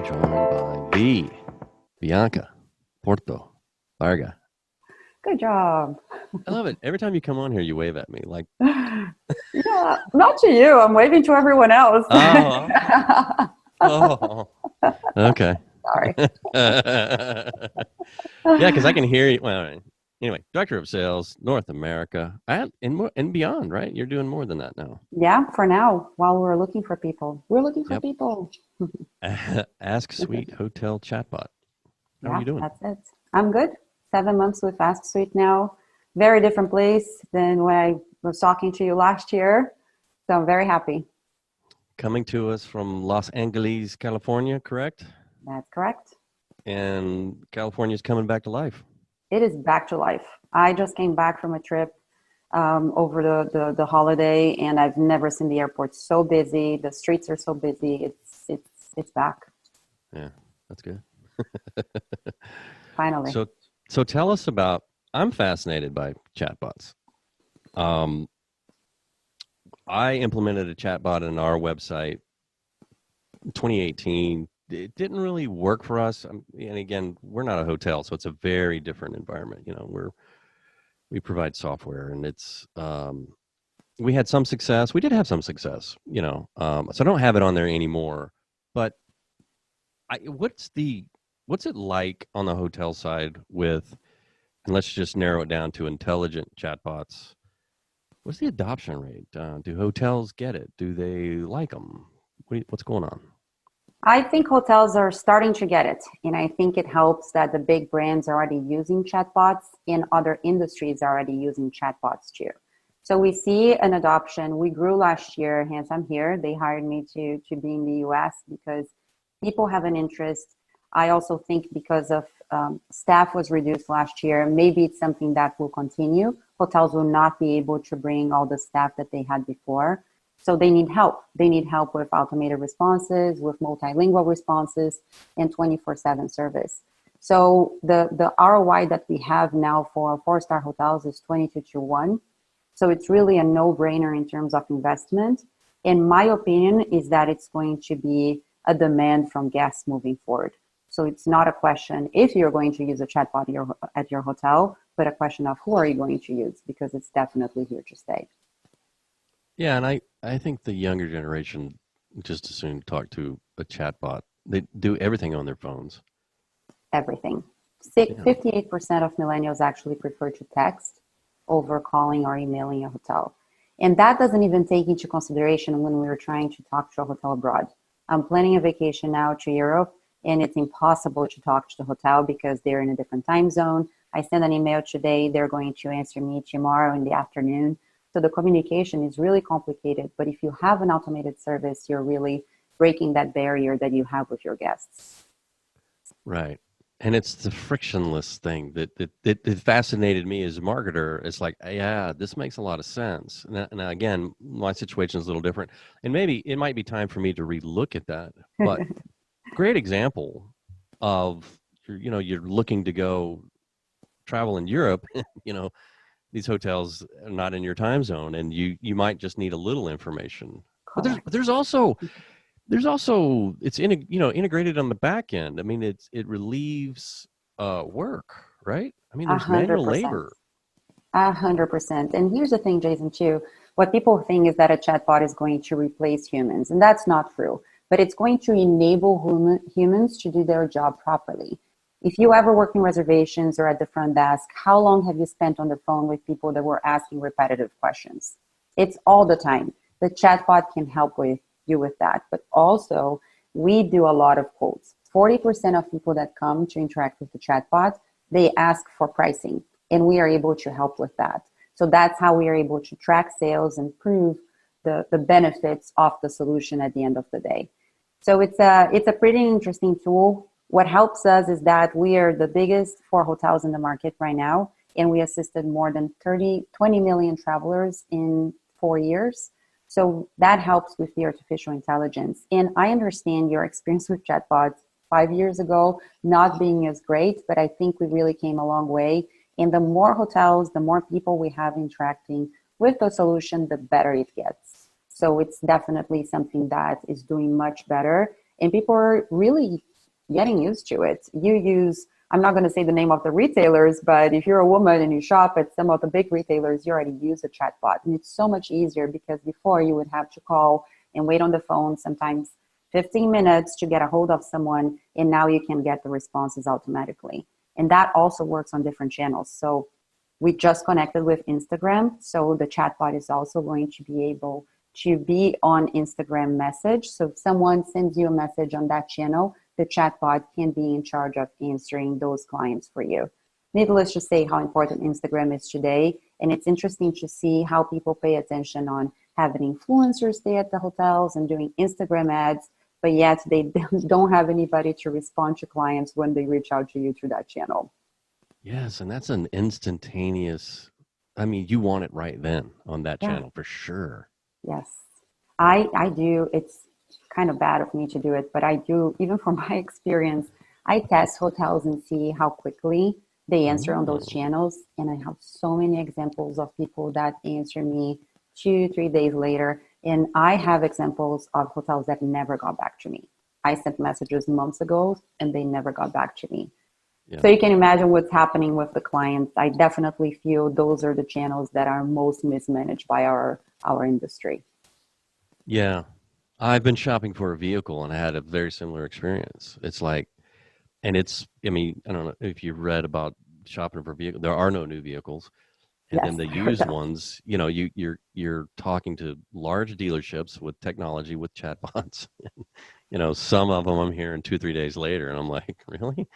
joined by the Bianca Porto Barga. Good job. I love it. Every time you come on here, you wave at me like. Yeah, not to you. I'm waving to everyone else. Oh, okay. Sorry. Yeah, because I can hear you. Well, anyway, Director of Sales, North America, and beyond, right? You're doing more than that now. Yeah, for now, while we're looking for people. We're looking for people. Asksuite Hotel Chatbot. How are you doing? That's it. I'm good. 7 months with Asksuite now. Very different place than when I was talking to you last year. So I'm very happy. Coming to us from Los Angeles, California, correct? That's correct. And California's coming back to life. It is back to life. I just came back from a trip over the holiday, and I've never seen the airport so busy. The streets are so busy. It's back. Yeah, that's good. Finally. So tell us about. I'm fascinated by chatbots. I implemented a chatbot in our website in 2018. It didn't really work for us. And again, we're not a hotel, so it's a very different environment. You know, we provide software, and it's we had some success. We did have some success. You know, so I don't have it on there anymore. But what's it like on the hotel side with? And let's just narrow it down to intelligent chatbots. What's the adoption rate? Do hotels get it? Do they like them? What's going on? I think hotels are starting to get it. And I think it helps that the big brands are already using chatbots and other industries are already using chatbots too. So we see an adoption. We grew last year, hence I'm here. They hired me to be in the US because people have an interest. I also think because of staff was reduced last year, maybe it's something that will continue. Hotels will not be able to bring all the staff that they had before. So they need help. They need help with automated responses, with multilingual responses, and 24/7 service. So the ROI that we have now for 4-star hotels is 22-1. So it's really a no-brainer in terms of investment. In my opinion, is that it's going to be a demand from guests moving forward. So it's not a question if you're going to use a chatbot at your hotel, but a question of who are you going to use, because it's definitely here to stay. Yeah, and I think the younger generation just as soon talk to a chatbot. They do everything on their phones. Everything. 58% of millennials actually prefer to text over calling or emailing a hotel. And that doesn't even take into consideration when we were trying to talk to a hotel abroad. I'm planning a vacation now to Europe, and it's impossible to talk to the hotel because they're in a different time zone. I send an email today, they're going to answer me tomorrow in the afternoon. So the communication is really complicated, but if you have an automated service, you're really breaking that barrier that you have with your guests. Right. And it's the frictionless thing that fascinated me as a marketer. It's like, yeah, this makes a lot of sense. Now again, my situation is a little different, and maybe it might be time for me to relook at that. But great example of, you're looking to go travel in Europe, these hotels are not in your time zone, and you might just need a little information. Correct. But there's also it's integrated on the back end. I mean, it relieves work, right? I mean, there's manual labor. 100%. And here's the thing, Jason, too. What people think is that a chatbot is going to replace humans, and that's not true. But it's going to enable humans to do their job properly. If you ever work in reservations or at the front desk, how long have you spent on the phone with people that were asking repetitive questions? It's all the time. The chatbot can help you with that. But also, we do a lot of quotes. 40% of people that come to interact with the chatbot, they ask for pricing, and we are able to help with that. So that's how we are able to track sales and prove the benefits of the solution at the end of the day. So it's a pretty interesting tool. What helps us is that we are the biggest for hotels in the market right now, and we assisted more than 20 million travelers in 4 years. So that helps with the artificial intelligence. And I understand your experience with chatbots 5 years ago not being as great, but I think we really came a long way. And the more hotels, the more people we have interacting with the solution, the better it gets. So it's definitely something that is doing much better. And people are really getting used to it. I'm not going to say the name of the retailers, but if you're a woman and you shop at some of the big retailers, you already use a chatbot. And it's so much easier because before you would have to call and wait on the phone, sometimes 15 minutes to get a hold of someone. And now you can get the responses automatically. And that also works on different channels. So we just connected with Instagram. So the chatbot is also going to be able to be on Instagram message. So if someone sends you a message on that channel, the chatbot can be in charge of answering those clients for you. Needless to say how important Instagram is today. And it's interesting to see how people pay attention on having influencers stay at the hotels and doing Instagram ads, but yet they don't have anybody to respond to clients when they reach out to you through that channel. Yes, and that's an instantaneous, I mean, you want it right then on that Yeah. channel for sure. Yes, I do. It's kind of bad of me to do it, but I do, even from my experience, I test hotels and see how quickly they answer on those Oh, channels. And I have so many examples of people that answer me 2, 3 days later. And I have examples of hotels that never got back to me. I sent messages months ago and they never got back to me. yeah. So you can imagine what's happening with the clients. I definitely feel those are the channels that are most mismanaged by our industry. Yeah. I've been shopping for a vehicle and I had a very similar experience. It's like, and it's, I mean, I don't know if you read about shopping for a vehicle. There are no new vehicles. And then Yes, the I heard used that. ones, you know, you're talking to large dealerships with technology with chatbots. You know, some of them I'm hearing 2, 3 days later, and I'm like, really?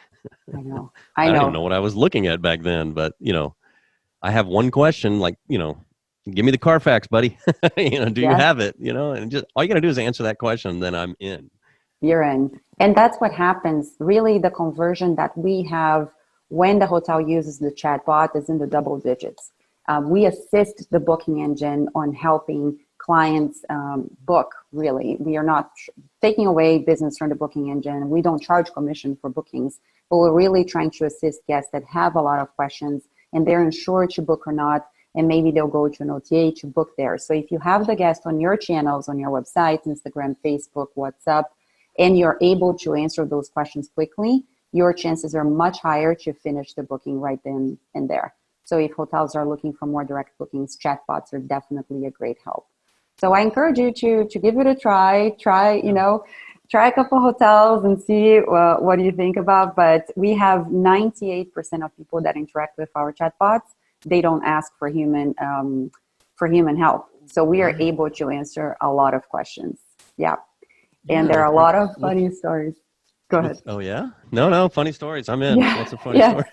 I know. I I don't even know know. what I was looking at back then. But you know, I have one question, like, you know, give me the Carfax, buddy. You know, do you Yes, have it? You know, and just all you got to do is answer that question, and then I'm in. you're in. And that's what happens. Really, the conversion that we have when the hotel uses the chatbot is in the double digits. We assist the booking engine on helping clients book, really. We are not taking away business from the booking engine. We don't charge commission for bookings, but we're really trying to assist guests that have a lot of questions and they're unsure to book or not. And maybe they'll go to an OTA to book there. So if you have the guest on your channels, on your website, Instagram, Facebook, WhatsApp, and you're able to answer those questions quickly, your chances are much higher to finish the booking right then and there. So if hotels are looking for more direct bookings, chatbots are definitely a great help. So I encourage you to give it a try. Yeah. Try a couple hotels and see what do you think about. But we have 98% of people that interact with our chatbots. They don't ask for human help. So we are Right. able to answer a lot of questions. Yeah. And Yeah. there are a lot of With funny stories. Go ahead. oh yeah. No, funny stories. I'm in. Yeah, What's a funny yes. story?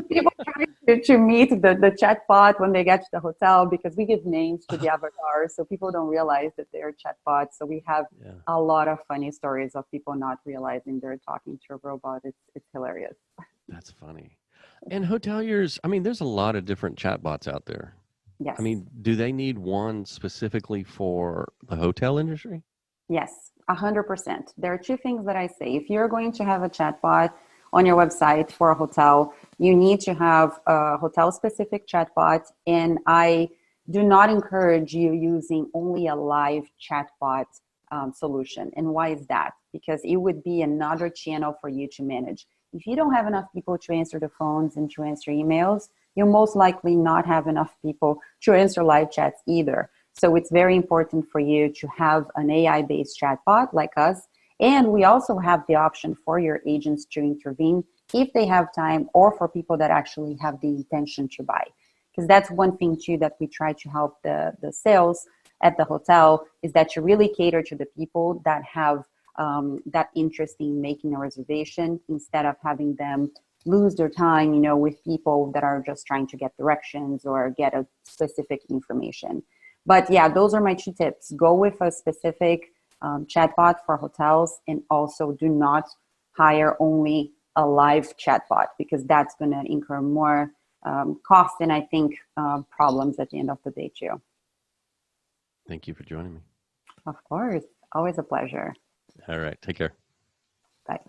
People try to meet the chatbot when they get to the hotel because we give names to the avatars, so people don't realize that they're chatbots. So we have Yeah, a lot of funny stories of people not realizing they're talking to a robot. It's hilarious. that's funny. And hoteliers, I mean, there's a lot of different chatbots out there. I Yes. mean, do they need one specifically for the hotel industry? Yes, 100%. There are two things that I say. If you're going to have a chatbot on your website for a hotel, you need to have a hotel specific chatbot. And I do not encourage you using only a live chatbot solution. And why is that? Because it would be another channel for you to manage. If you don't have enough people to answer the phones and to answer emails, you'll most likely not have enough people to answer live chats either. So it's very important for you to have an AI-based chatbot like us. And we also have the option for your agents to intervene if they have time or for people that actually have the intention to buy. Because that's one thing too that we try to help the sales at the hotel is that you really cater to the people that have that interest in making a reservation instead of having them lose their time, with people that are just trying to get directions or get a specific information. But yeah, those are my two tips. Go with a specific chatbot for hotels and also do not hire only a live chatbot because that's going to incur more cost and I think problems at the end of the day too. Thank you for joining me. Of course. Always a pleasure. All right. Take care. Bye.